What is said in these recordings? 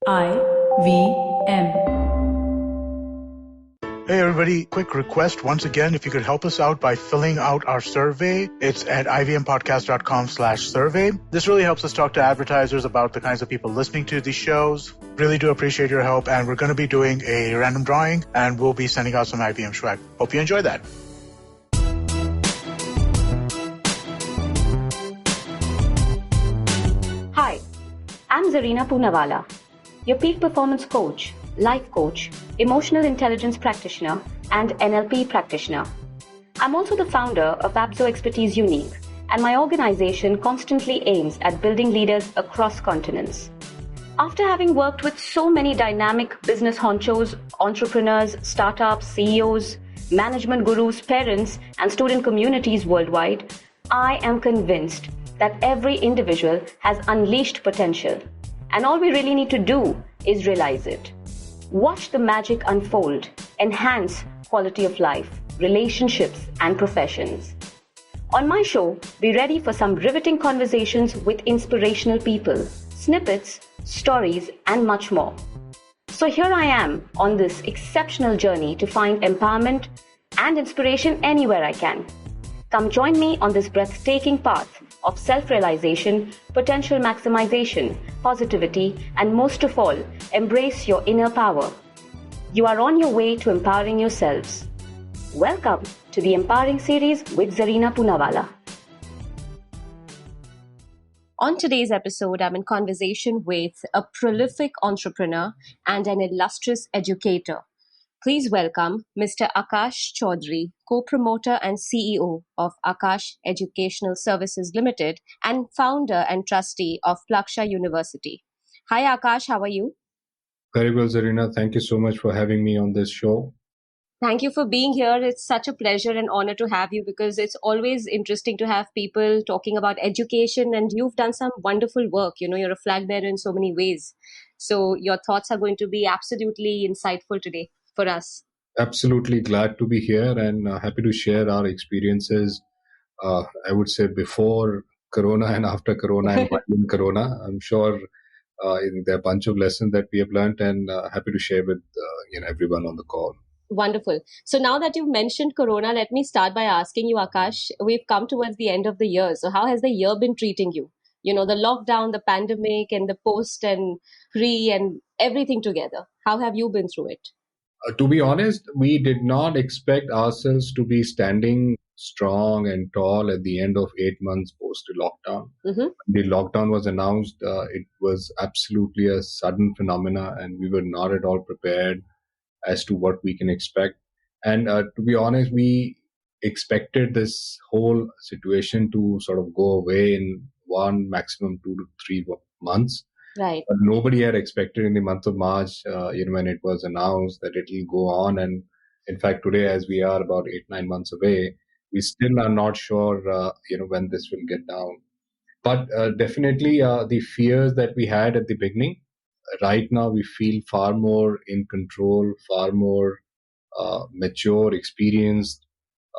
IVM. Hey everybody, quick request once again, if you could help us out by filling out our survey. It's at ivmpodcast.com/survey. This really helps us talk to advertisers about the kinds of people listening to these shows. Really do appreciate your help, and we're going to be doing a random drawing, and we'll be sending out some IVM swag. Hope you enjoy that. Hi, I'm Zarina Poonawalla, your peak performance coach, life coach, emotional intelligence practitioner, and NLP practitioner. I'm also the founder of Abso Expertise Unique, and my organization constantly aims at building leaders across continents. After having worked with so many dynamic business honchos, entrepreneurs, startups, CEOs, management gurus, parents, and student communities worldwide, I am convinced that every individual has unleashed potential, and all we really need to do is realize it. Watch the magic unfold, enhance quality of life, relationships, and professions. On my show, be ready for some riveting conversations with inspirational people, snippets, stories, and much more. So here I am on this exceptional journey to find empowerment and inspiration anywhere I can. Come join me on this breathtaking path of self-realization, potential maximization, positivity, and most of all, embrace your inner power. You are on your way to empowering yourselves. Welcome to the Empowering Series with Zarina Poonawalla. On today's episode, I'm in conversation with a prolific entrepreneur and an illustrious educator. Please welcome Mr. Aakash Chaudhry, co-promoter and CEO of Aakash Educational Services Limited and founder and trustee of Plaksha University. Hi Aakash, how are you? Very well, Zarina. Thank you so much for having me on this show. Thank you for being here. It's such a pleasure and honor to have you because it's always interesting to have people talking about education, and you've done some wonderful work. You know, you're a flag bearer in so many ways. So your thoughts are going to be absolutely insightful today for us. Absolutely glad to be here and happy to share our experiences. I would say before Corona and after Corona and while in Corona. I'm sure there are a bunch of lessons that we have learned, and happy to share with everyone on the call. Wonderful. So now that you've mentioned Corona, let me start by asking you, Aakash, we've come towards the end of the year. So how has the year been treating you? You know, the lockdown, the pandemic, and the post and pre and everything together. How have you been through it? To be honest, we did not expect ourselves to be standing strong and tall at the end of 8 months post-lockdown. Mm-hmm. The lockdown was announced. It was absolutely a sudden phenomena, and we were not at all prepared as to what we can expect. And to be honest, we expected this whole situation to sort of go away in one, maximum 2 to 3 months. Right. But nobody had expected in the month of March, when it was announced that it will go on. And in fact, today, as we are about 8-9 months away, we still are not sure, when this will get down. But definitely the fears that we had at the beginning, right now we feel far more in control, far more mature, experienced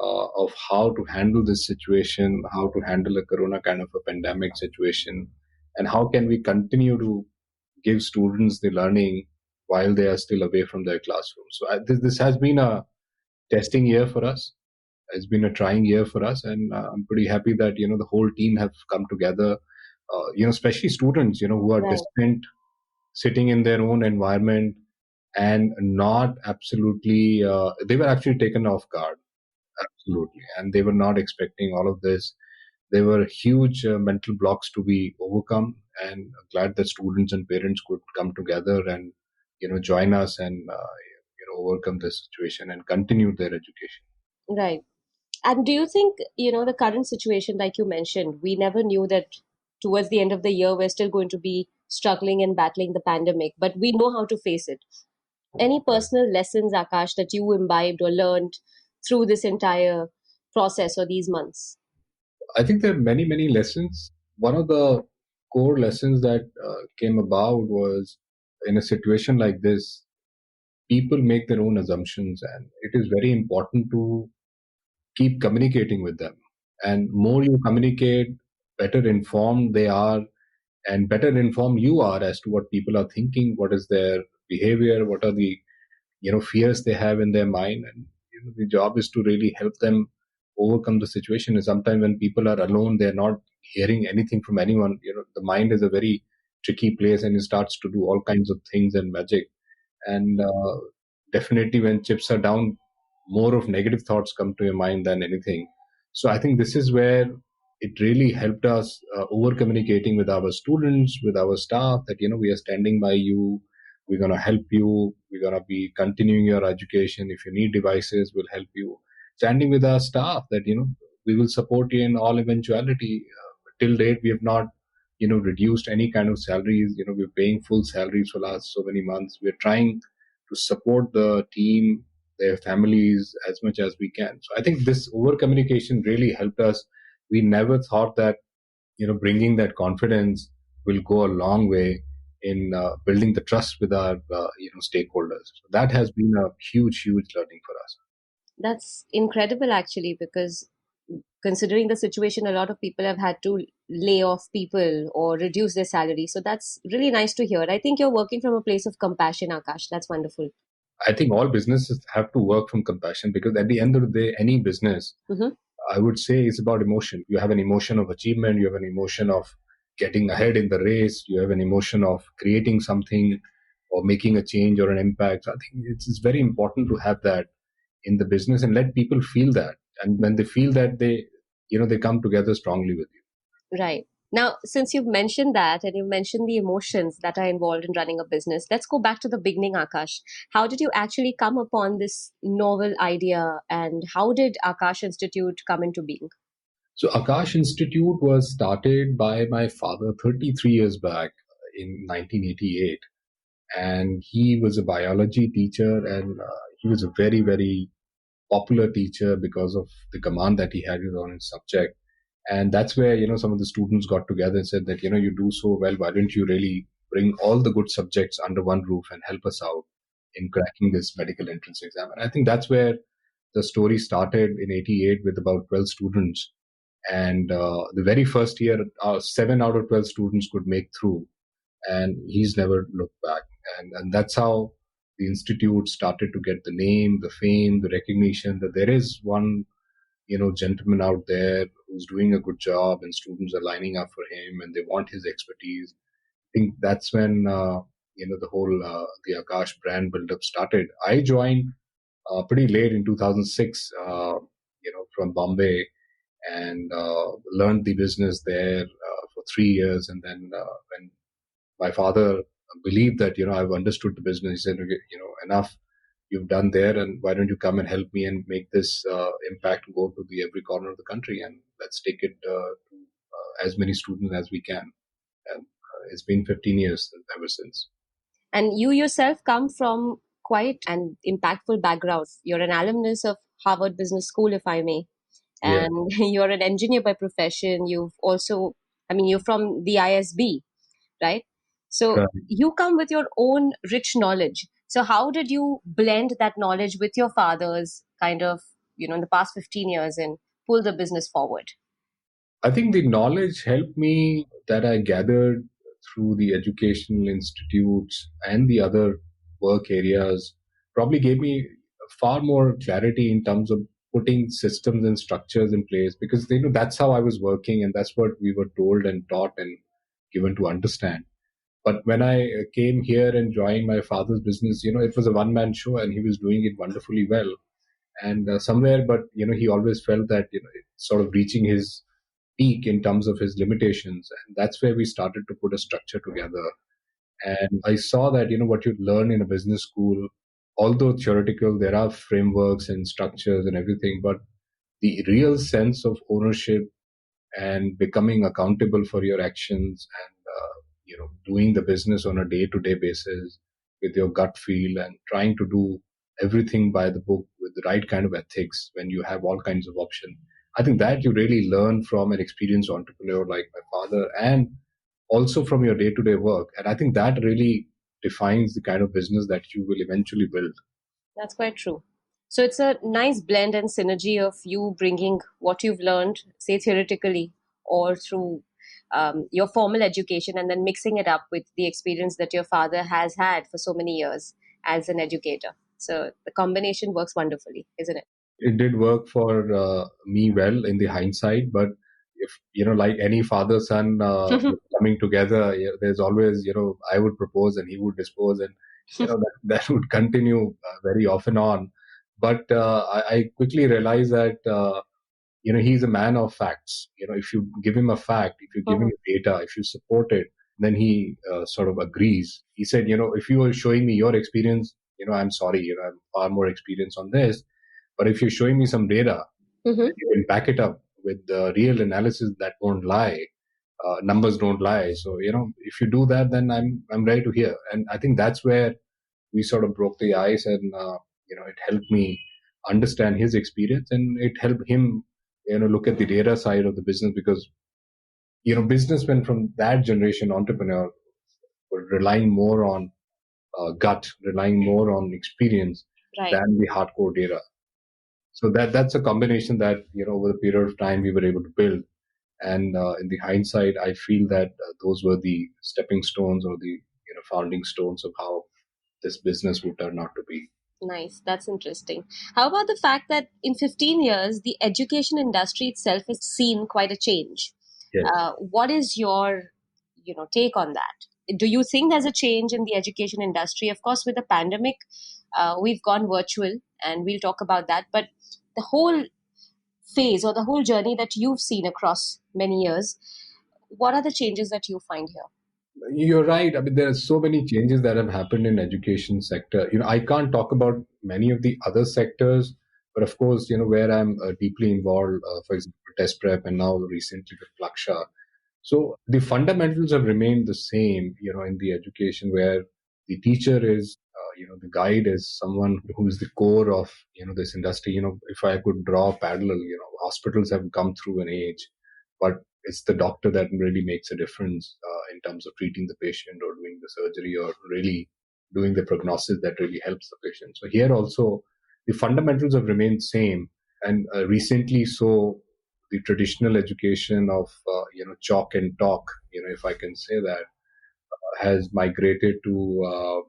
of how to handle this situation, how to handle a Corona kind of a pandemic situation, and how can we continue to give students the learning while they are still away from their classroom. So this has been a testing year for us. It's been a trying year for us, and I'm pretty happy that the whole team have come together. Especially students, who are Right. distant, sitting in their own environment, and not absolutely. They were actually taken off guard, absolutely, and they were not expecting all of this. There were huge mental blocks to be overcome, and glad that students and parents could come together and join us and overcome this situation and continue their education. Right. And do you think, the current situation, like you mentioned, we never knew that towards the end of the year, we're still going to be struggling and battling the pandemic, but we know how to face it. Any personal lessons, Aakash, that you imbibed or learned through this entire process or these months? I think there are many, many lessons. One of the core lessons that came about was, in a situation like this, people make their own assumptions, and it is very important to keep communicating with them. And more you communicate, better informed they are, and better informed you are as to what people are thinking, what is their behavior, what are the fears they have in their mind. And the job is to really help them overcome the situation. And sometimes when people are alone, they're not hearing anything from anyone. The mind is a very tricky place, and it starts to do all kinds of things and magic. And definitely when chips are down, more of negative thoughts come to your mind than anything. So I think this is where it really helped us over communicating with our students, with our staff, that we are standing by you, we're going to help you, we're going to be continuing your education. If you need devices, we'll help you. Standing with our staff, that we will support you in all eventuality. Till date we have not reduced any kind of salaries. We're paying full salaries for last so many months. We're trying to support the team, their families, as much as we can. So I think this over communication really helped us. We never thought that bringing that confidence will go a long way in building the trust with our stakeholders. So that has been a huge learning for us. That's incredible, actually, because considering the situation, a lot of people have had to lay off people or reduce their salary. So that's really nice to hear. I think you're working from a place of compassion, Aakash. That's wonderful. I think all businesses have to work from compassion, because at the end of the day, any business, I would say, is about emotion. You have an emotion of achievement, you have an emotion of getting ahead in the race, you have an emotion of creating something or making a change or an impact. So I think it's very important to have that in the business and let people feel that. And when they feel that, they come together strongly with you. Right. Now, since you've mentioned that and you've mentioned the emotions that are involved in running a business, let's go back to the beginning, Aakash. How did you actually come upon this novel idea, and how did Aakash Institute come into being? So Aakash Institute was started by my father 33 years back in 1988. And he was a biology teacher, and he was a very, very popular teacher because of the command that he had on his subject. And that's where, some of the students got together and said that, you do so well, why don't you really bring all the good subjects under one roof and help us out in cracking this medical entrance exam? And I think that's where the story started in 88 with about 12 students. And the very first year, 7 out of 12 students could make through. And he's never looked back. And that's how the institute started to get the name, the fame, the recognition that there is one, gentleman out there who's doing a good job, and students are lining up for him and they want his expertise. I think that's when, the whole, the Aakash brand build-up started. I joined pretty late in 2006, from Bombay, and learned the business there for 3 years. And then when my father believed that, I've understood the business, he said, enough you've done there, and why don't you come and help me and make this impact go to the every corner of the country, and let's take it to as many students as we can. And it's been 15 years ever since. And you yourself come from quite an impactful background. You're an alumnus of Harvard Business School, if I may. And you're an engineer by profession. You've also, you're from the ISB, right? So you come with your own rich knowledge. So how did you blend that knowledge with your father's kind of, in the past 15 years and pull the business forward? I think the knowledge helped me that I gathered through the educational institutes and the other work areas probably gave me far more clarity in terms of putting systems and structures in place, because that's how I was working, and that's what we were told and taught and given to understand. But when I came here and joined my father's business, it was a one-man show, and he was doing it wonderfully well. And somewhere, but he always felt that it's sort of reaching his peak in terms of his limitations, and that's where we started to put a structure together. And I saw that what you learn in a business school, although theoretical, there are frameworks and structures and everything, but the real sense of ownership and becoming accountable for your actions, and doing the business on a day-to-day basis with your gut feel and trying to do everything by the book with the right kind of ethics when you have all kinds of options. I think that you really learn from an experienced entrepreneur like my father, and also from your day-to-day work. And I think that really defines the kind of business that you will eventually build. That's quite true. So it's a nice blend and synergy of you bringing what you've learned, say theoretically, or through your formal education and then mixing it up with the experience that your father has had for so many years as an educator. So the combination works wonderfully, isn't it? It did work for me well in the hindsight, but if like any father son coming together, there's always I would propose and he would dispose, and that would continue very often on. But I quickly realized that he's a man of facts. If you give him a fact, if you give him data, if you support it, then he sort of agrees. He said, if you are showing me your experience, I'm sorry, I'm far more experienced on this. But if you're showing me some data, you can back it up with the real analysis that won't lie. Numbers don't lie. So, if you do that, then I'm ready to hear. And I think that's where we sort of broke the ice, and it helped me understand his experience, and it helped him look at the data side of the business, because businessmen from that generation, entrepreneur, were relying more on gut, relying more on experience than the hardcore data. So that's a combination that over the period of time we were able to build. And in the hindsight, I feel that those were the stepping stones, or the founding stones of how this business would turn out to be. Nice. That's interesting. How about the fact that in 15 years, the education industry itself has seen quite a change? Yes. What is your, take on that? Do you think there's a change in the education industry? Of course, with the pandemic, we've gone virtual, and we'll talk about that. But the whole phase or the whole journey that you've seen across many years, what are the changes that you find here? You're right. I mean, there are so many changes that have happened in education sector. I can't talk about many of the other sectors, but of course, where I'm deeply involved, for example, test prep, and now recently with Plaksha. So the fundamentals have remained the same, in the education, where the teacher is, the guide is someone who is the core of, this industry. If I could draw a parallel, hospitals have come through an age, but it's the doctor that really makes a difference in terms of treating the patient, or doing the surgery, or really doing the prognosis that really helps the patient. So here also, the fundamentals have remained same. And recently, so the traditional education of chalk and talk, if I can say that, has migrated to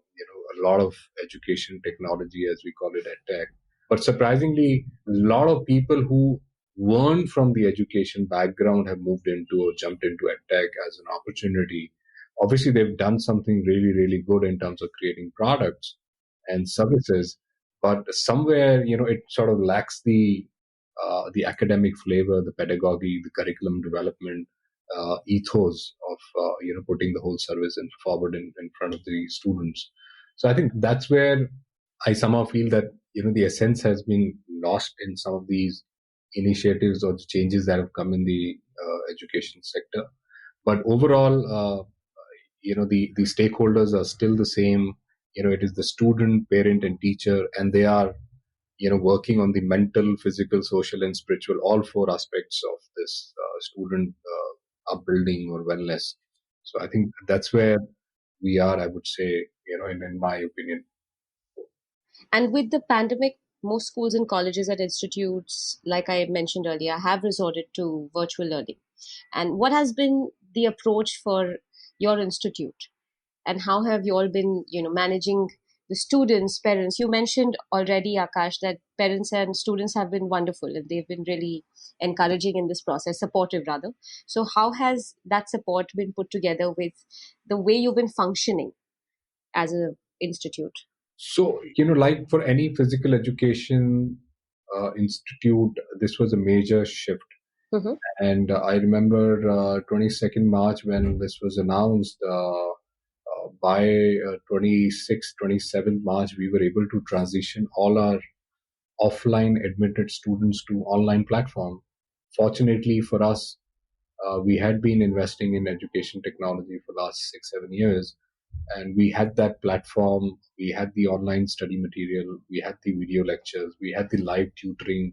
a lot of education technology, as we call it, edtech. But surprisingly, a lot of people who weren't from the education background have moved into or jumped into edtech as an opportunity. Obviously, they've done something really, really good in terms of creating products and services, but somewhere, it sort of lacks the academic flavor, the pedagogy, the curriculum development, ethos of putting the whole service forward in front of the students. So I think that's where I somehow feel that the essence has been lost in some of these initiatives or the changes that have come in the education sector. But overall, the stakeholders are still the same. It is the student, parent, and teacher, and they are working on the mental, physical, social, and spiritual, all four aspects of this student upbuilding or wellness. So I think that's where we are, I would say, in my opinion. And with the pandemic, most schools and colleges and institutes, like I mentioned earlier, have resorted to virtual learning. And what has been the approach for your institute? And how have you all been, managing the students, parents? You mentioned already, Aakash, that parents and students have been wonderful, and they've been really encouraging in this process, supportive rather. So how has that support been put together with the way you've been functioning as an institute? So, like for any physical education institute, this was a major shift. Mm-hmm. And I remember 22nd March when this was announced. By 26th, 27th March, we were able to transition all our offline admitted students to online platform. Fortunately for us, we had been investing in education technology for the last 6-7 years, and we had that platform. We had the online study material, we had the video lectures, we had the live tutoring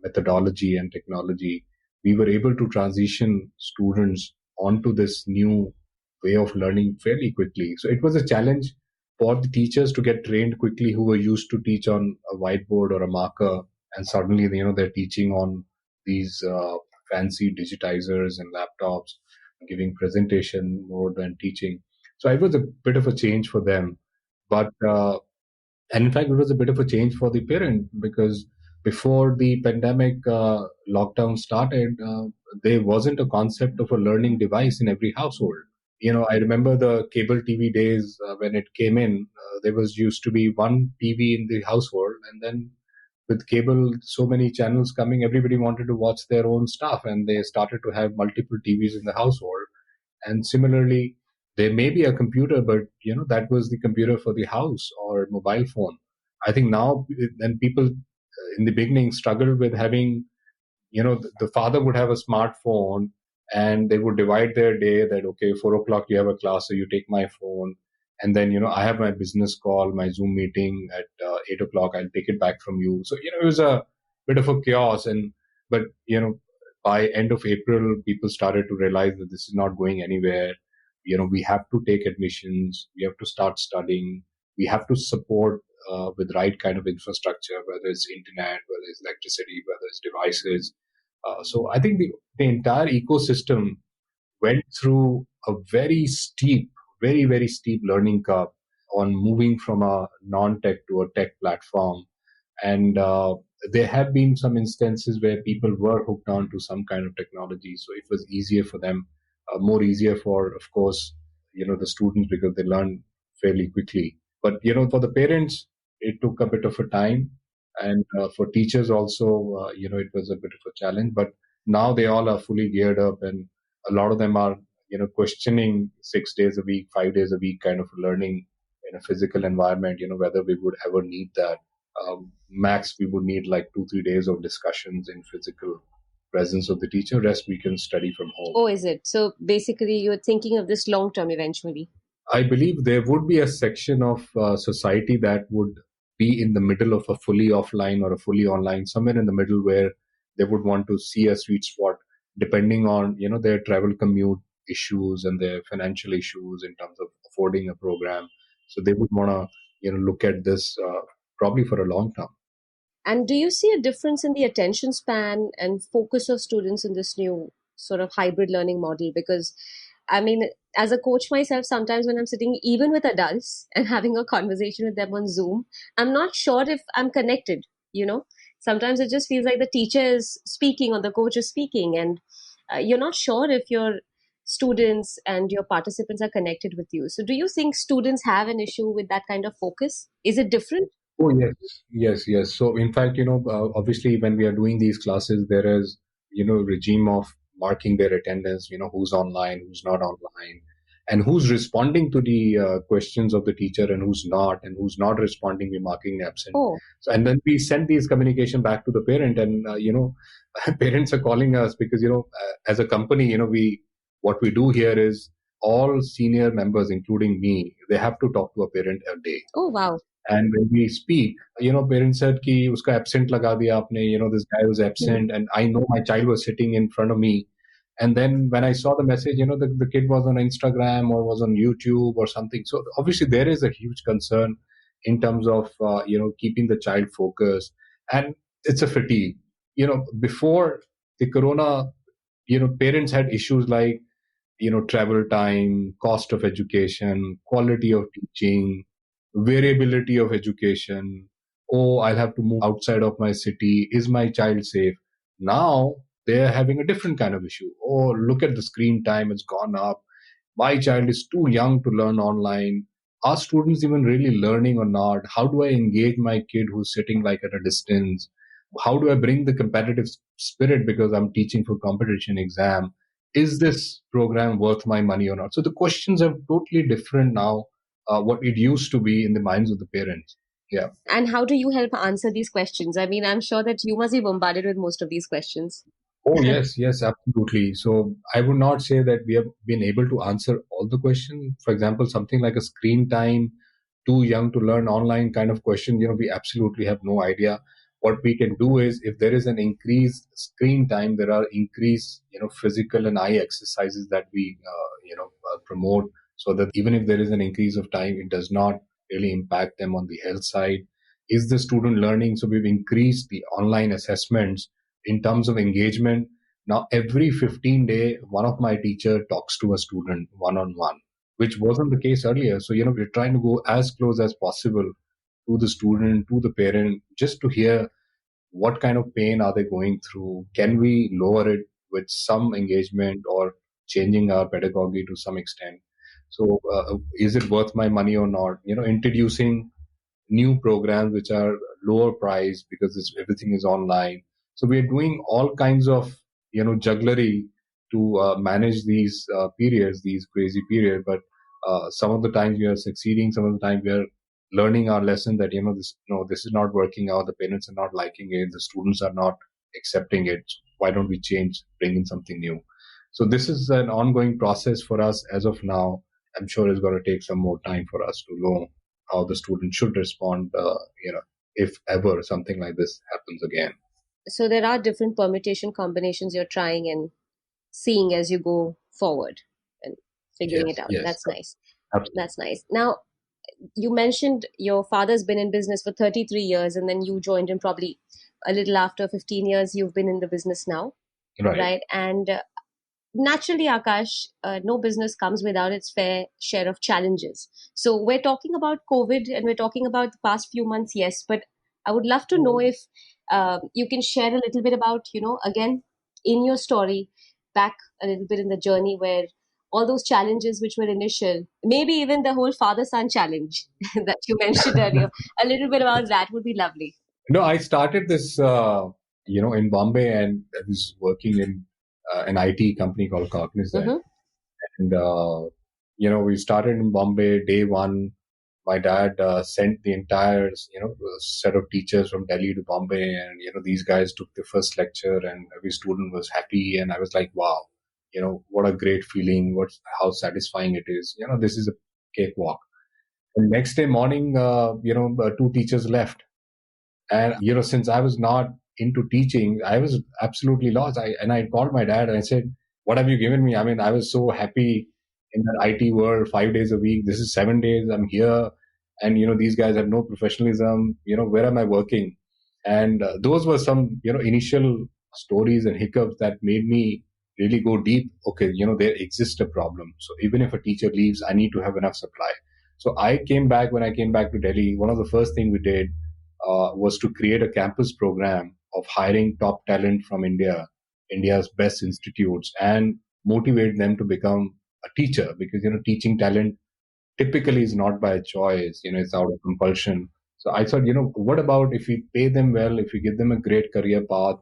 methodology and technology. We were able to transition students onto this new way of learning fairly quickly. So it was a challenge for the teachers to get trained quickly, who were used to teach on a whiteboard or a marker, and suddenly they're teaching on these fancy digitizers and laptops. giving presentation more than teaching. So it was a bit of a change for them. But and in fact, it was a bit of a change for the parent, because before the pandemic lockdown started, there wasn't a concept of a learning device in every household. I remember the cable TV days when it came in. There was used to be one TV in the household, and then with cable, so many channels coming, everybody wanted to watch their own stuff, and they started to have multiple TVs in the household. And similarly, there may be a computer, but that was the computer for the house or mobile phone. I think now, then people in the beginning struggled with having, the father would have a smartphone, and they would divide their day that, okay, 4 o'clock you have a class, so you take my phone. And then, I have my business call, my Zoom meeting at 8 o'clock, I'll take it back from you. So, it was a bit of a chaos. But, by end of April, people started to realize that this is not going anywhere. We have to take admissions, we have to start studying, we have to support with right kind of infrastructure, whether it's internet, whether it's electricity, whether it's devices. So I think the entire ecosystem went through a very steep, very, very steep learning curve on moving from a non-tech to a tech platform. And there have been some instances where people were hooked on to some kind of technology. So it was easier for them, more easier for, of course, the students, because they learn fairly quickly. But, for the parents, it took a bit of a time. And for teachers also, it was a bit of a challenge. But now they all are fully geared up, and a lot of them are, questioning 6 days a week, 5 days a week kind of learning in a physical environment, whether we would ever need that. Max, we would need like 2-3 days of discussions in physical presence of the teacher. Rest we can study from home. Oh, is it? So basically, you're thinking of this long term eventually. I believe there would be a section of society that would be in the middle of a fully offline or a fully online, somewhere in the middle, where they would want to see a sweet spot, depending on their travel commute issues and their financial issues in terms of affording a program. So they would want to look at this probably for a long term. And do you see a difference in the attention span and focus of students in this new sort of hybrid learning model? Because, I mean, as a coach myself, sometimes when I'm sitting even with adults and having a conversation with them on Zoom, I'm not sure if I'm connected, Sometimes it just feels like the teacher is speaking or the coach is speaking, and you're not sure if your students and your participants are connected with you. So do you think students have an issue with that kind of focus? Is it different? Oh, yes. So, in fact, obviously, when we are doing these classes, there is, regime of marking their attendance, who's online, who's not online, and who's responding to the questions of the teacher, and who's not responding, we're marking absent. Oh. So, and then we send these communication back to the parent, and, parents are calling us because, as a company, what we do here is all senior members, including me, they have to talk to a parent a day. Oh, wow. And when we speak, parents said ki uska absent laga diya aapne, this guy was absent, and I know my child was sitting in front of me. And then when I saw the message, the kid was on Instagram or was on YouTube or something. So obviously there is a huge concern in terms of, keeping the child focused. And it's a fatigue. Before the corona, parents had issues like, travel time, cost of education, quality of teaching, variability of education. Oh, I'll have to move outside of my city. Is my child safe? Now they're having a different kind of issue. Oh, look at the screen time, it's gone up. My child is too young to learn online. Are students even really learning or not? How do I engage my kid who's sitting like at a distance? How do I bring the competitive spirit because I'm teaching for competition exam? Is this program worth my money or not? So the questions are totally different now, what it used to be in the minds of the parents. Yeah. And how do you help answer these questions? I mean, I'm sure that you must be bombarded with most of these questions. Oh, yes, absolutely. So I would not say that we have been able to answer all the questions. For example, something like a screen time, too young to learn online kind of question, we absolutely have no idea. What we can do is, if there is an increased screen time, there are increased, physical and eye exercises that we, promote, so that even if there is an increase of time, it does not really impact them on the health side. Is the student learning? So we've increased the online assessments in terms of engagement. Now, every 15-day, one of my teacher talks to a student one-on-one, which wasn't the case earlier. So, we're trying to go as close as possible to the student, to the parent, just to hear what kind of pain are they going through. Can we lower it with some engagement or changing our pedagogy to some extent? So, is it worth my money or not? Introducing new programs which are lower price because everything is online. So we are doing all kinds of jugglery to manage these periods, these crazy periods. But some of the times we are succeeding, some of the time we are learning our lesson that this is not working out. The parents are not liking it. The students are not accepting it. So why don't we change, bring in something new? So this is an ongoing process for us as of now. I'm sure it's going to take some more time for us to know how the student should respond, if ever something like this happens again. So there are different permutation combinations you're trying and seeing as you go forward and figuring it out. Yes, That's nice. absolutely. That's nice. Now, you mentioned your father's been in business for 33 years and then you joined him probably a little after 15 years you've been in the business now, right? And naturally, Aakash, no business comes without its fair share of challenges. So we're talking about COVID and we're talking about the past few months, yes, but I would love to know if you can share a little bit about, again, in your story, back a little bit in the journey where all those challenges which were initial, maybe even the whole father-son challenge that you mentioned earlier, a little bit about that would be lovely. No, I started this, in Bombay, and I was working in an IT company called Cognizant. Mm-hmm. And, we started in Bombay day one. My dad sent the entire, set of teachers from Delhi to Bombay. And, these guys took the first lecture and every student was happy. And I was like, wow, what a great feeling. How satisfying it is. This is a cakewalk. And next day morning, two teachers left. And, since I was not into teaching, I was absolutely lost. I called my dad and I said, what have you given me? I mean, I was so happy in that IT world, 5 days a week. This is 7 days. I'm here. And, these guys have no professionalism. Where am I working? And those were some, initial stories and hiccups that made me really go deep. Okay, there exists a problem. So even if a teacher leaves, I need to have enough supply. So when I came back to Delhi, one of the first things we did was to create a campus program of hiring top talent from India's best institutes, and motivate them to become a teacher, because teaching talent typically is not by choice, it's out of compulsion. So I thought, what about if we pay them well, if we give them a great career path,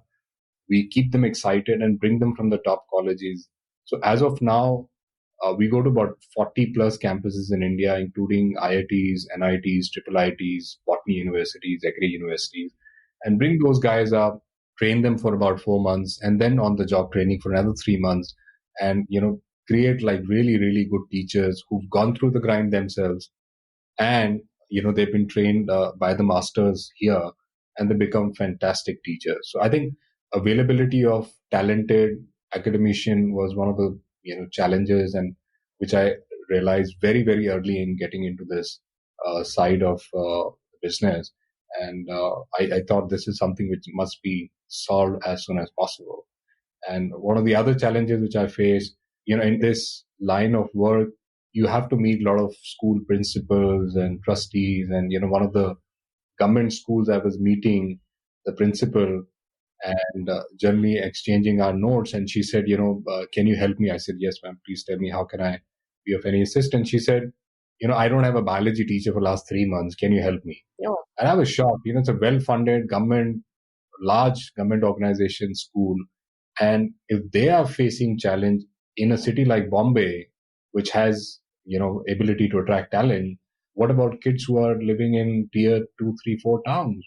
we keep them excited and bring them from the top colleges. So as of now, we go to about 40 plus campuses in India, including IITs, NITs, triple IITs, botany universities, agri universities, and bring those guys up, train them for about 4 months, and then on the job training for another 3 months. And, create like really, really good teachers who've gone through the grind themselves. And, they've been trained by the masters here, and they become fantastic teachers. So I think availability of talented academician was one of the challenges, and which I realized very, very early in getting into this side of business. And I thought this is something which must be solved as soon as possible. And one of the other challenges which I face, in this line of work, you have to meet a lot of school principals and trustees. And, one of the government schools I was meeting the principal and generally exchanging our notes. And she said, can you help me? I said, yes, ma'am, please tell me, how can I be of any assistance? She said, I don't have a biology teacher for the last 3 months. Can you help me? Oh. And I was shocked. It's a well-funded large government organization school. And if they are facing challenge in a city like Bombay, which has, ability to attract talent, what about kids who are living in tier 2, 3, 4 towns?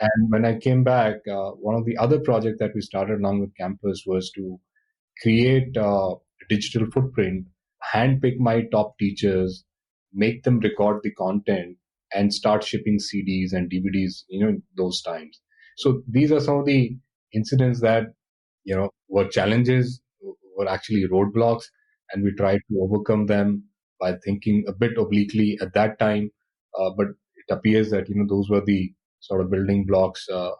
And when I came back, one of the other projects that we started along with campus was to create a digital footprint, handpick my top teachers, make them record the content, and start shipping CDs and DVDs, in those times. So these are some of the incidents that, were challenges, were actually roadblocks, and we tried to overcome them by thinking a bit obliquely at that time. But it appears that, those were the sort of building blocks of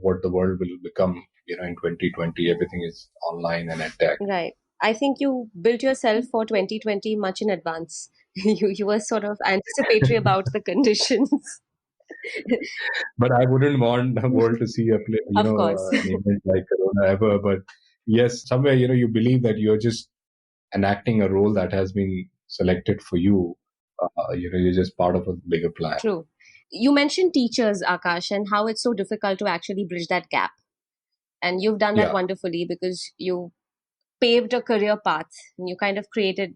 what the world will become, in 2020, everything is online and edtech. Right. I think you built yourself for 2020 much in advance. You were sort of anticipatory about the conditions. But I wouldn't want the world to see Of course. an event like Corona ever. But yes, somewhere, you believe that you're just enacting a role that has been selected for you. You're just part of a bigger plan. True. You mentioned teachers, Akash, and how it's so difficult to actually bridge that gap. And you've done that Yeah. wonderfully because you paved a career path and you kind of created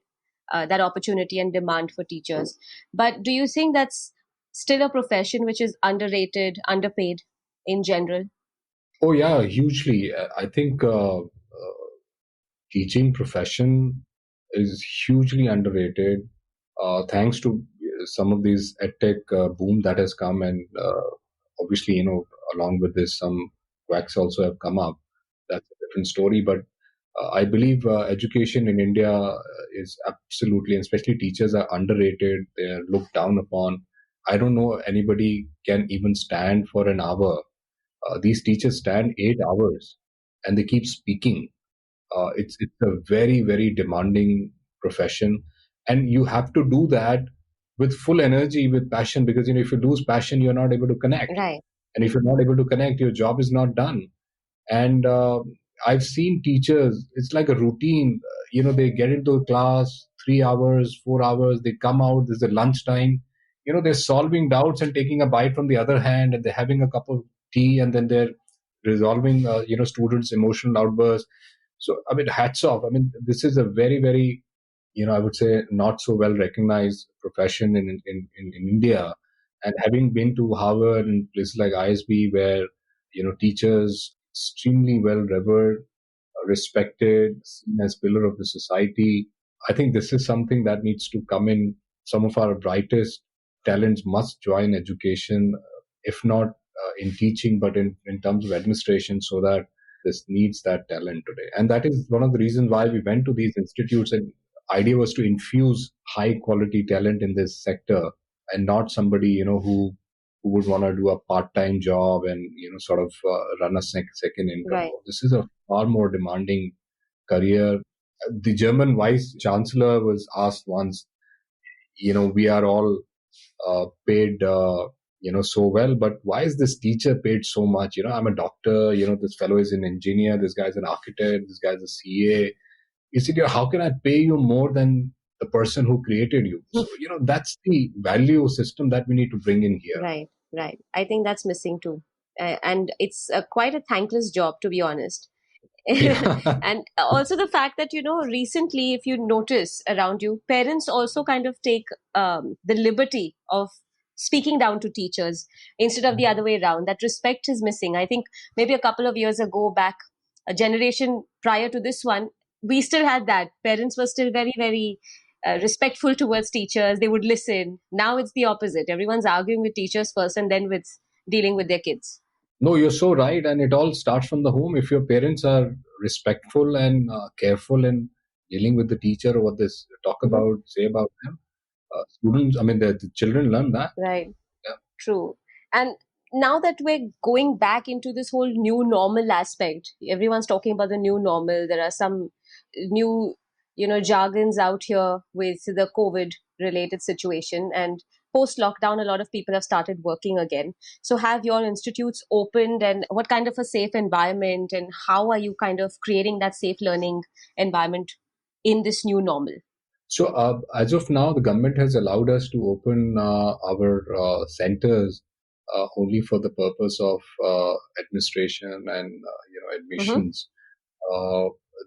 that opportunity and demand for teachers. But do you think that's still a profession which is underrated, underpaid in general? Oh, yeah, hugely. I think teaching profession is hugely underrated. Thanks to some of these edtech boom that has come, and obviously, along with this, some quacks also have come up. That's a different story. But I believe education in India is absolutely, and especially teachers, are underrated. They're looked down upon. I don't know anybody can even stand for an hour. These teachers stand 8 hours and they keep speaking. It's a very, very demanding profession, and you have to do that with full energy, with passion, because if you lose passion, you're not able to connect, Right. and if you're not able to connect, your job is not done. And I've seen teachers, it's like a routine. They get into a class 3 hours, 4 hours, they come out, there's a lunchtime. They're solving doubts and taking a bite from the other hand, and they're having a cup of tea, and then they're resolving students' emotional outbursts. So, I mean, hats off. I mean, this is a very, very, I would say, not so well recognized profession in India. And having been to Harvard and places like ISB, where teachers extremely well revered, respected, seen as pillar of the society, I think this is something that needs to come in. Some of our brightest talents must join education, if not in teaching, but in terms of administration, so that this needs that talent today. And that is one of the reasons why we went to these institutes. And idea was to infuse high quality talent in this sector, and not somebody who would want to do a part-time job and sort of run a second income. Right. This is a far more demanding career. The German vice chancellor was asked once, we are all paid so well, but why is this teacher paid so much? I'm a doctor, this fellow is an engineer, this guy's an architect, this guy's a CA. He said, how can I pay you more than the person who created you? So, that's the value system that we need to bring in here. Right. I think that's missing too. And it's quite a thankless job, to be honest. And also the fact that, recently, if you notice around you, parents also kind of take the liberty of speaking down to teachers instead of the other way around. That respect is missing. I think maybe a couple of years ago back, a generation prior to this one, we still had that. Parents were still very, very respectful towards teachers. They would listen. Now it's the opposite. Everyone's arguing with teachers first and then with dealing with their kids. No, you're so right. And it all starts from the home. If your parents are respectful and careful in dealing with the teacher, or what they talk about, say about them, students, I mean, the children learn that. Right. Yeah. True. And now that we're going back into this whole new normal aspect, everyone's talking about the new normal. There are some new, jargons out here with the COVID related situation. And post lockdown, a lot of people have started working again. So have your institutes opened, and what kind of a safe environment, and how are you kind of creating that safe learning environment in this new normal? So as of now, the government has allowed us to open our centers only for the purpose of administration and admissions.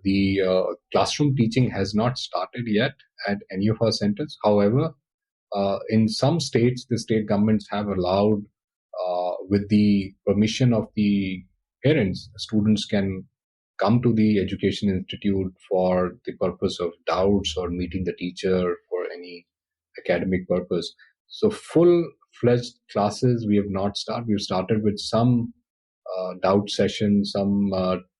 The classroom teaching has not started yet at any of our centers. However, in some states, the state governments have allowed, with the permission of the parents, students can come to the education institute for the purpose of doubts or meeting the teacher for any academic purpose. So full-fledged classes we have not started. We've started with some doubt sessions, some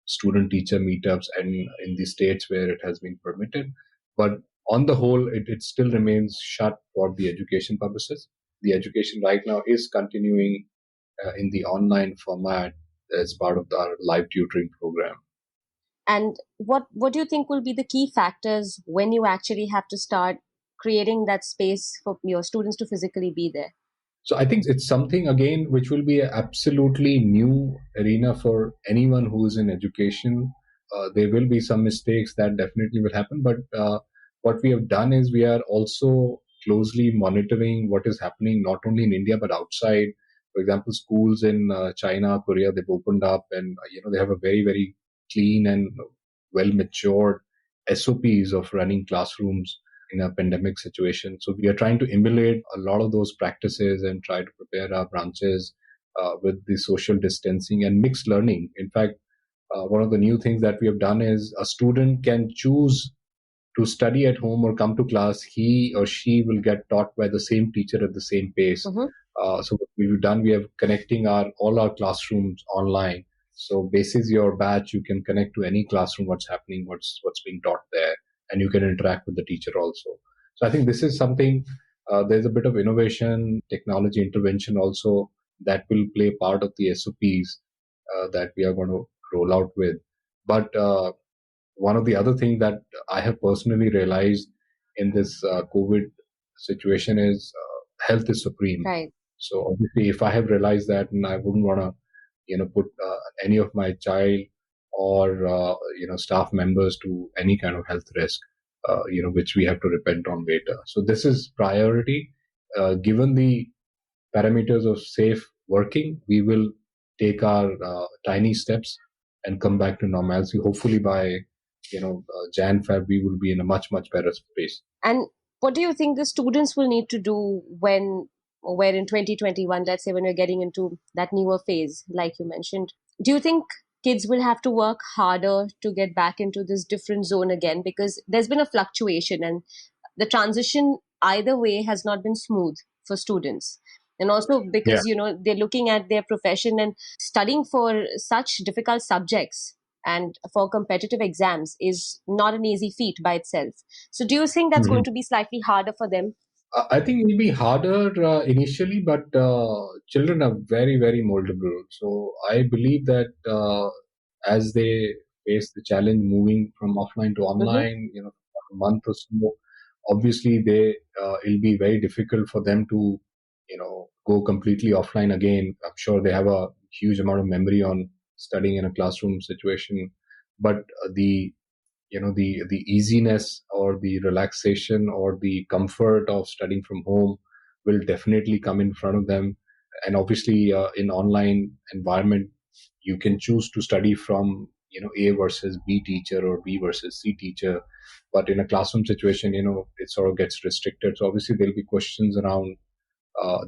student-teacher meetups, and in the states where it has been permitted. But on the whole, it still remains shut for the education purposes. The education right now is continuing in the online format. as part of our live tutoring program. And what do you think will be the key factors when you actually have to start creating that space for your students to physically be there? So I think it's something again which will be an absolutely new arena for anyone who is in education. There will be some mistakes that definitely will happen, but what we have done is we are also closely monitoring what is happening not only in India but outside. For example, schools in China, Korea, they've opened up, and they have a very very clean and well matured SOPs of running classrooms in a pandemic situation. So we are trying to emulate a lot of those practices and try to prepare our branches with the social distancing and mixed learning. In fact, one of the new things that we have done is a student can choose to study at home or come to class. He or she will get taught by the same teacher at the same pace. Mm-hmm. So what we've done, we are connecting all our classrooms online. So basis your batch, you can connect to any classroom, what's happening, what's being taught there, and you can interact with the teacher also. So I think this is something, there's a bit of innovation, technology intervention also that will play part of the SOPs that we are going to roll out with. But one of the other things that I have personally realized in this COVID situation is health is supreme. Right. So obviously, if I have realized that, and I wouldn't want to, put any of my child or staff members to any kind of health risk, which we have to repent on later. So this is priority. Given the parameters of safe working, we will take our tiny steps and come back to normalcy. Hopefully by Jan Feb, we will be in a much better space. And what do you think the students will need to do when in 2021, let's say when we're getting into that newer phase, like you mentioned? Do you think kids will have to work harder to get back into this different zone again? Because there's been a fluctuation and the transition either way has not been smooth for students. And also because, they're looking at their profession and studying for such difficult subjects and for competitive exams is not an easy feat by itself. So do you think that's going to be slightly harder for them? I think it will be harder initially, but children are very, very moldable. So I believe that as they face the challenge moving from offline to online, a month or so, obviously it'll be very difficult for them to, go completely offline again. I'm sure they have a huge amount of memory on studying in a classroom situation, but the easiness or the relaxation or the comfort of studying from home will definitely come in front of them. And obviously in online environment, you can choose to study from A versus B teacher or B versus C teacher, but in a classroom situation it sort of gets restricted. So obviously there'll be questions around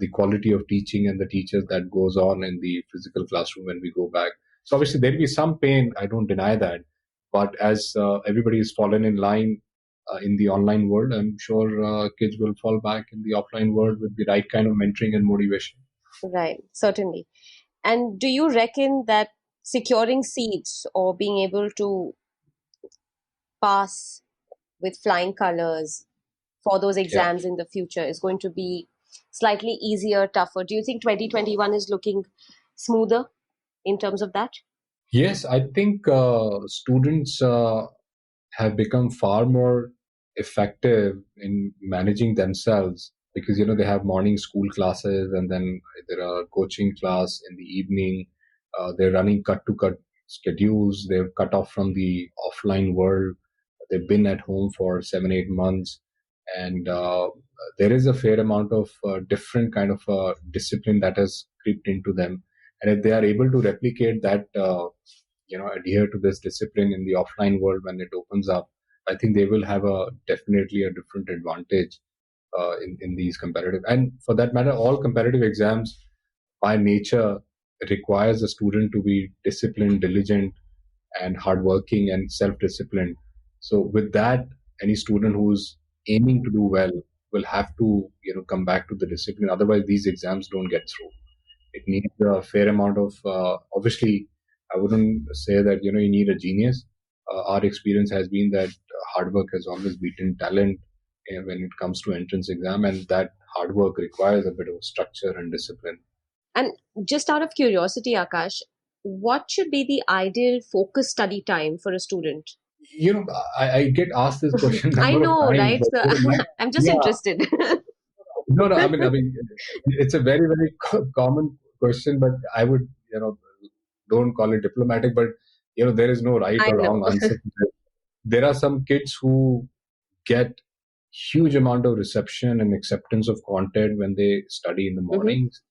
the quality of teaching and the teachers that goes on in the physical classroom when we go back. So obviously there'll be some pain, I don't deny that. But as everybody is fallen in line in the online world, I'm sure kids will fall back in the offline world with the right kind of mentoring and motivation. Right, certainly. And do you reckon that securing seats or being able to pass with flying colors for those exams in the future is going to be slightly easier, tougher? Do you think 2021 is looking smoother in terms of that? Yes, I think students have become far more effective in managing themselves because they have morning school classes and then there are coaching class in the evening. They're running cut to cut schedules. They're cut off from the offline world. They've been at home for 7-8 months, and there is a fair amount of different kind of discipline that has creeped into them. And if they are able to replicate that, adhere to this discipline in the offline world when it opens up, I think they will have definitely a different advantage in these competitive. And for that matter, all competitive exams by nature requires a student to be disciplined, diligent, and hardworking and self-disciplined. So with that, any student who's aiming to do well will have to come back to the discipline. Otherwise, these exams don't get through. It needs a fair amount of obviously. I wouldn't say that you need a genius. Our experience has been that hard work has always beaten talent when it comes to entrance exam, and that hard work requires a bit of structure and discipline. And just out of curiosity, Aakash, what should be the ideal focus study time for a student? I get asked this question a I number of know, times, right? but So I'm just yeah, interested. no, I mean, it's a very, very common question, but I would, don't call it diplomatic, but there is no right I or wrong know. answer to this. There are some kids who get huge amount of reception and acceptance of content when they study in the Hmm. mornings.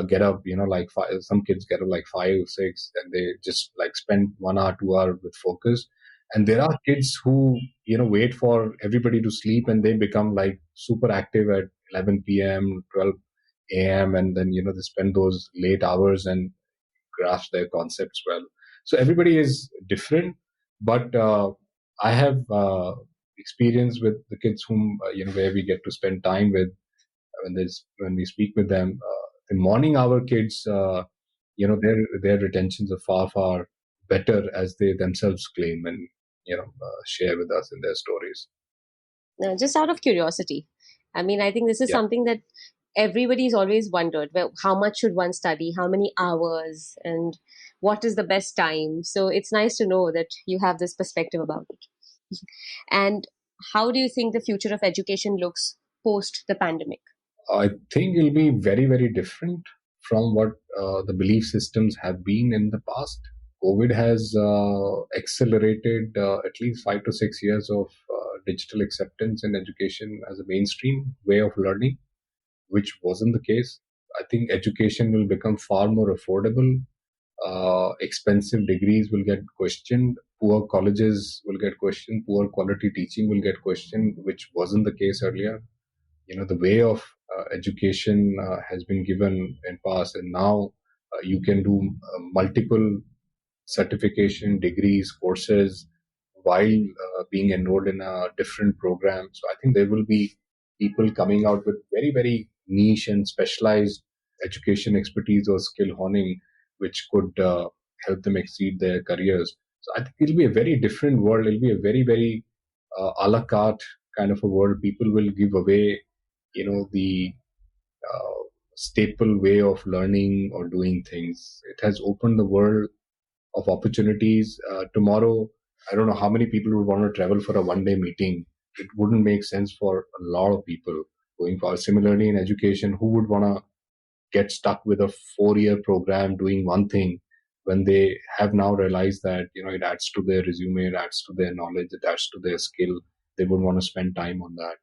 Get up, like five, some kids get up like 5, 6, and they just like spend 1 hour, 2 hour with focus. And there are kids who, wait for everybody to sleep and they become like super active at 11 p.m., 12 a.m. And then, they spend those late hours and grasp their concepts well. So everybody is different, but I have experience with the kids whom, where we get to spend time with when we speak with them. The morning hour kids, their retentions are far better as they themselves claim and share with us in their stories. Just out of curiosity, I mean, I think this is Yeah. something that everybody's always wondered. Well, how much should one study? How many hours? And what is the best time? So it's nice to know that you have this perspective about it. And how do you think the future of education looks post the pandemic? I think it'll be very, very different from what the belief systems have been in the past. COVID has accelerated at least 5 to 6 years of digital acceptance in education as a mainstream way of learning, which wasn't the case. I think education will become far more affordable. Expensive degrees will get questioned. Poor colleges will get questioned. Poor quality teaching will get questioned, which wasn't the case earlier. The way of education has been given in past, and now you can do multiple certification degrees courses while being enrolled in a different program. So I think there will be people coming out with very, very niche and specialized education expertise or skill honing, which could help them exceed their careers. So I think it'll be a very different world. It'll be a very, very a la carte kind of a world. People will give away, the staple way of learning or doing things. It has opened the world of opportunities. Tomorrow, I don't know how many people would want to travel for a 1 day meeting. It wouldn't make sense for a lot of people going forward. Similarly, in education, who would want to get stuck with a 4 year program doing one thing when they have now realized that, it adds to their resume, it adds to their knowledge, it adds to their skill. They would want to spend time on that.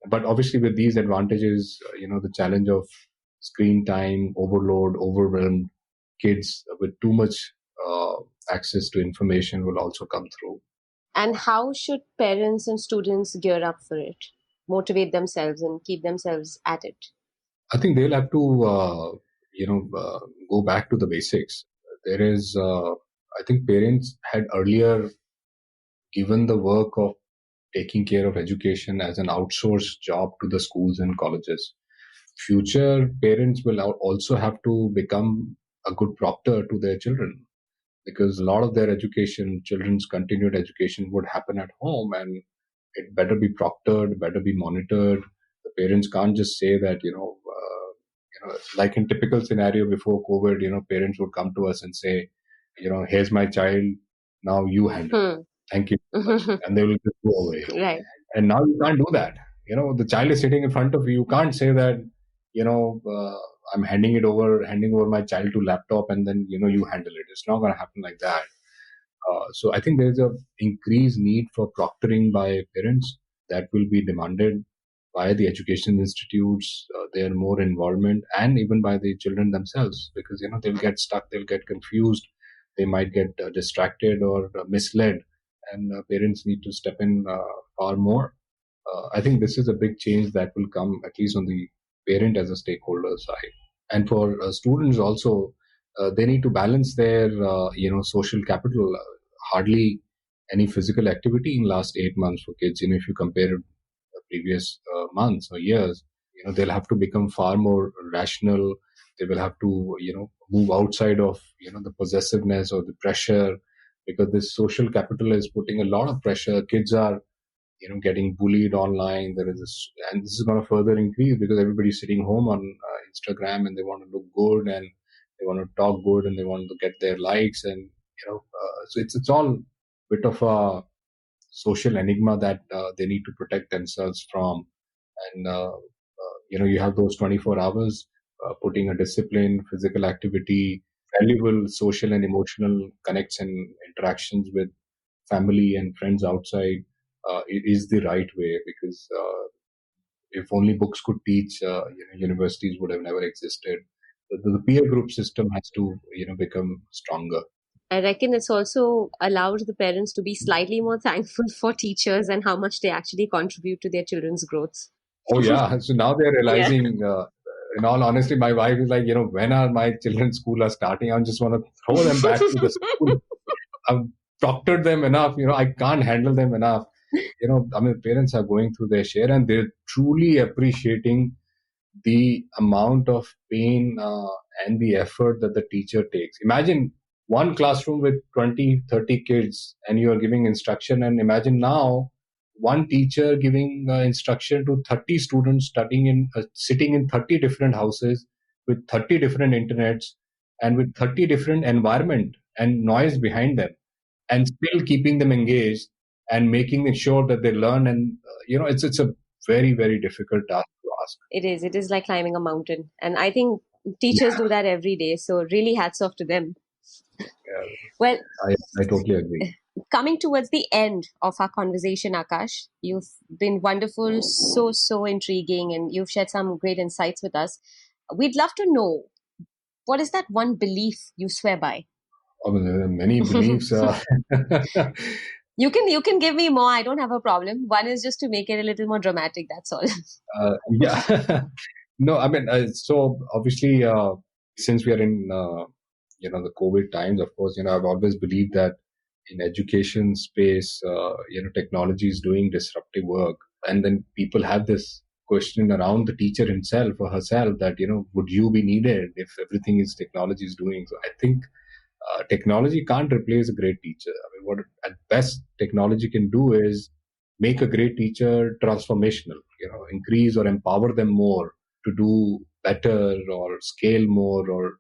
But obviously, with these advantages, the challenge of screen time, overload, overwhelmed kids with too much uh, access to information will also come through. And how should parents and students gear up for it, motivate themselves, and keep themselves at it? I think they'll have to, go back to the basics. There is, I think parents had earlier given the work of taking care of education as an outsourced job to the schools and colleges. Future parents will also have to become a good proctor to their children, because a lot of their education, children's continued education, would happen at home, and it better be proctored, better be monitored. The parents can't just say that, like in typical scenario before COVID, parents would come to us and say, here's my child, now you handle it. Hmm. Thank you so much. And they will just go away. Right. And now you can't do that. The child is sitting in front of you. You can't say that, I'm handing over my child to laptop and then, you handle it. It's not going to happen like that. So I think there's a increased need for proctoring by parents that will be demanded by the education institutes, their more involvement, and even by the children themselves, because they'll get stuck, they'll get confused, they might get distracted or misled, and parents need to step in far more. I think this is a big change that will come, at least on the parent as a stakeholder side. And for students also, they need to balance their social capital. Hardly any physical activity in last 8 months for kids. If you compare it previous months or years, they'll have to become far more rational. They will have to move outside of the possessiveness or the pressure, because this social capital is putting a lot of pressure. Kids are getting bullied online. There is this, and this is going to further increase because everybody's sitting home on Instagram and they want to look good, and they want to talk good, and they want to get their likes, and so it's all bit of a social enigma that they need to protect themselves from. And you have those 24 hours, putting a discipline, physical activity, valuable social and emotional connects and interactions with family and friends outside, it is the right way, because if only books could teach, universities would have never existed. The peer group system has to become stronger. I reckon it's also allowed the parents to be slightly more thankful for teachers and how much they actually contribute to their children's growth. Oh yeah, so now they're Yeah. realizing. In all honesty, my wife is like, when are my children's school are starting? I just want to throw them back to the school. I've doctored them enough. I can't handle them enough. Parents are going through their share, and they're truly appreciating the amount of pain and the effort that the teacher takes. Imagine one classroom with 20, 30 kids, and you are giving instruction. And imagine now one teacher giving instruction to 30 students studying sitting in 30 different houses with 30 different internets and with 30 different environment and noise behind them, and still keeping them engaged and making sure that they learn. And it's a very, very difficult task to ask. It is like climbing a mountain, and I think teachers do that every day, so really hats off to them. Yeah, Well, I totally agree. coming towards the end of our conversation, Aakash, you've been wonderful, so intriguing, and you've shared some great insights with us. We'd love to know, what is that one belief you swear by? There are many beliefs. You can give me more. I don't have a problem. One is just to make it a little more dramatic. That's all. Yeah. No, so obviously, since we are in the COVID times, of course, I've always believed that in education space, technology is doing disruptive work, and then people have this question around the teacher himself or herself that would you be needed if everything is technology is doing. So I think technology can't replace a great teacher. What at best technology can do is make a great teacher transformational, increase or empower them more to do better or scale more or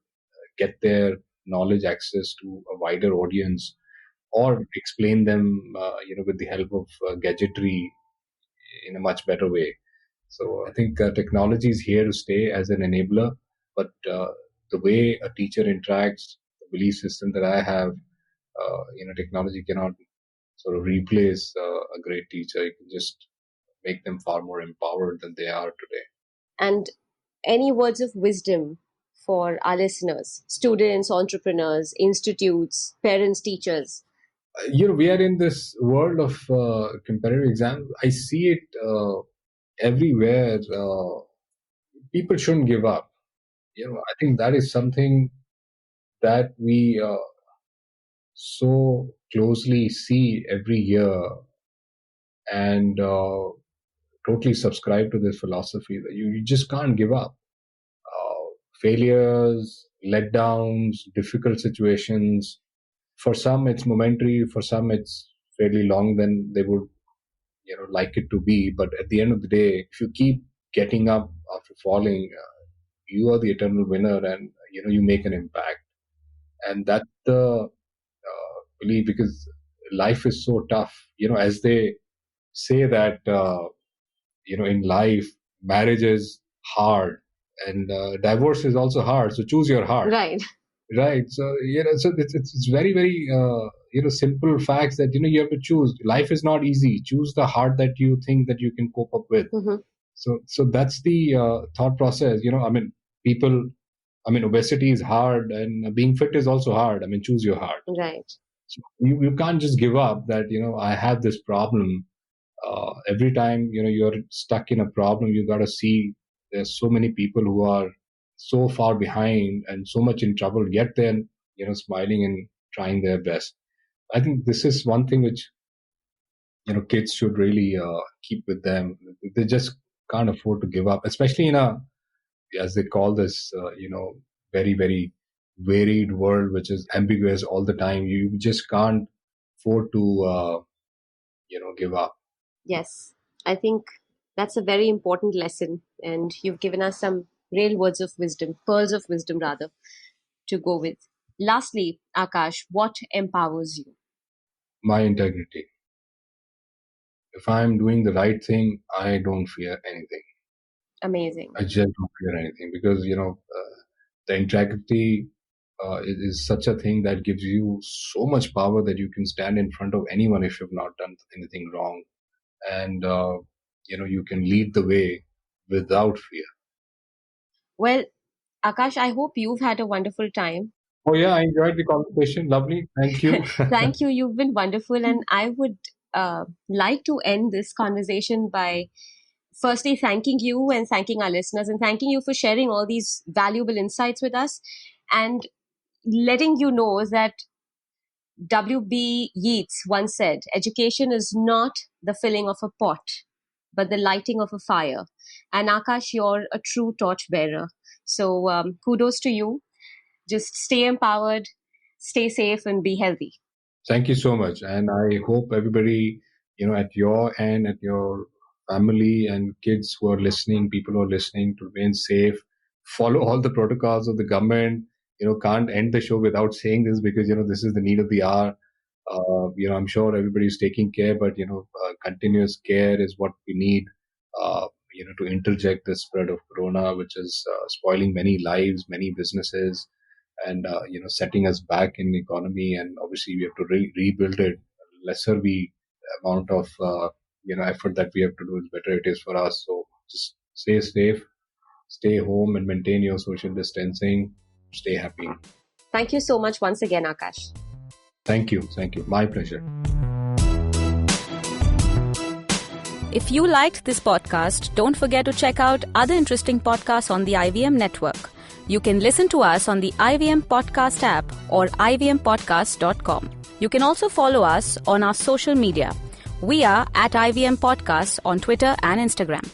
get their knowledge access to a wider audience, or explain them, with the help of gadgetry in a much better way. So I think technology is here to stay as an enabler, but the way a teacher interacts, the belief system that I have, technology cannot sort of replace a great teacher. It can just make them far more empowered than they are today. And any words of wisdom for our listeners, students, entrepreneurs, institutes, parents, teachers? We are in this world of competitive exams. I see it everywhere. People shouldn't give up. I think that is something that we so closely see every year, and totally subscribe to this philosophy that you just can't give up. Failures, letdowns, difficult situations, for some it's momentary, for some it's fairly long than they would like it to be. But at the end of the day, if you keep getting up after falling, you are the eternal winner, and you make an impact. And that's the belief, because life is so tough. As they say that in life, marriage is hard, and divorce is also hard. So choose your heart. Right. So so it's very, very simple facts that you have to choose. Life is not easy. Choose the heart that you think that you can cope up with. Mm-hmm. So that's the thought process. People. Obesity is hard, and being fit is also hard. Choose your heart. Right. So you can't just give up that I have this problem. Every time you're stuck in a problem, you got to see there's so many people who are so far behind and so much in trouble, yet they're smiling and trying their best. I think this is one thing which kids should really keep with them. They just can't afford to give up, especially in a, as they call this, very, very varied world, which is ambiguous all the time. You just can't afford to give up. Yes, I think that's a very important lesson, and you've given us some real words of wisdom, pearls of wisdom rather. to go with. Lastly, Aakash, what empowers you? My integrity. If I'm doing the right thing, I don't fear anything. Amazing. I just don't fear anything because, the integrity is such a thing that gives you so much power that you can stand in front of anyone if you've not done anything wrong. And, you can lead the way without fear. Well, Aakash, I hope you've had a wonderful time. Oh, yeah, I enjoyed the conversation. Lovely. Thank you. Thank you. You've been wonderful. And I would like to end this conversation by firstly thanking you and thanking our listeners and thanking you for sharing all these valuable insights with us and letting you know that W.B. Yeats once said, education is not the filling of a pot, but the lighting of a fire. And Aakash, you're a true torchbearer. So kudos to you. Just stay empowered, stay safe, and be healthy. Thank you so much. And I hope everybody, at your end, at your family and kids who are listening, people who are listening, to remain safe, follow all the protocols of the government. Can't end the show without saying this because, this is the need of the hour. I'm sure everybody's taking care, but, continuous care is what we need, to interject the spread of corona, which is spoiling many lives, many businesses, and setting us back in the economy. And obviously we have to rebuild it. Lesser the amount of effort that we have to do, is better it is for us. So just stay safe, stay home, and maintain your social distancing. Stay happy. Thank you so much once again, Aakash. Thank you. My pleasure. If you liked this podcast, don't forget to check out other interesting podcasts on the IVM network. You can listen to us on the IVM Podcast app or ivmpodcast.com. You can also follow us on our social media. We are at IVM Podcast on Twitter and Instagram.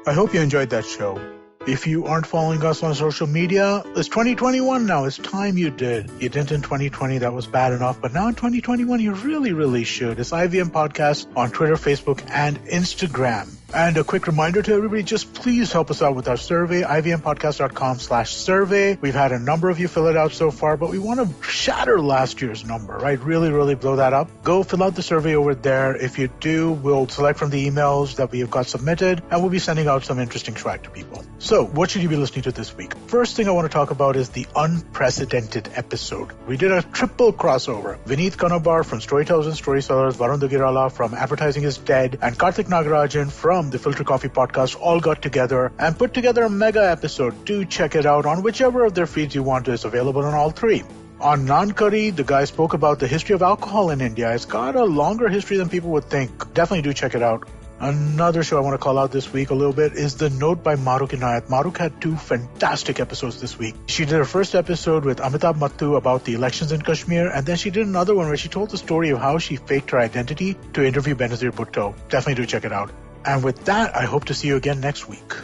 I hope you enjoyed that show. If you aren't following us on social media, it's 2021 now. It's time you did. You didn't in 2020. That was bad enough. But now in 2021, you really, really should. It's IVM Podcast on Twitter, Facebook, and Instagram. And a quick reminder to everybody, just please help us out with our survey, ivmpodcast.com/survey. We've had a number of you fill it out so far, but we want to shatter last year's number, right? Really, really blow that up. Go fill out the survey over there. If you do, we'll select from the emails that we have got submitted, and we'll be sending out some interesting swag to people. So what should you be listening to this week? First thing I want to talk about is the unprecedented episode. We did a triple crossover. Vineet Kanabar from Storytellers and Storysellers, Varun Dugirala from Advertising is Dead, and Karthik Nagarajan from the Filter Coffee Podcast all got together and put together a mega episode. Do check it out on whichever of their feeds you want. It's available on all three. On Naan Curry, the guy spoke about the history of alcohol in India. It's got a longer history than people would think. Definitely do check it out. Another show I want to call out this week a little bit is The Note by Maruk Inayat. Maruk had 2 fantastic episodes this week. She did her first episode with Amitabh Mattu about the elections in Kashmir, and then she did another one where she told the story of how she faked her identity to interview Benazir Bhutto. Definitely do check it out. And with that, I hope to see you again next week.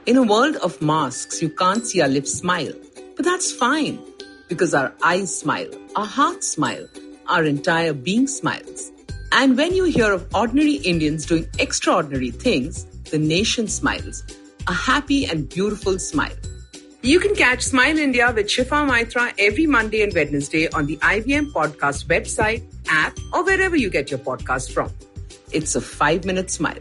In a world of masks, you can't see our lips smile. But that's fine, because our eyes smile, our hearts smile, our entire being smiles. And when you hear of ordinary Indians doing extraordinary things, the nation smiles. A happy and beautiful smile. You can catch Smile India with Shifa Maitra every Monday and Wednesday on the IVM Podcast website, app, or wherever you get your podcast from. It's a 5-minute smile.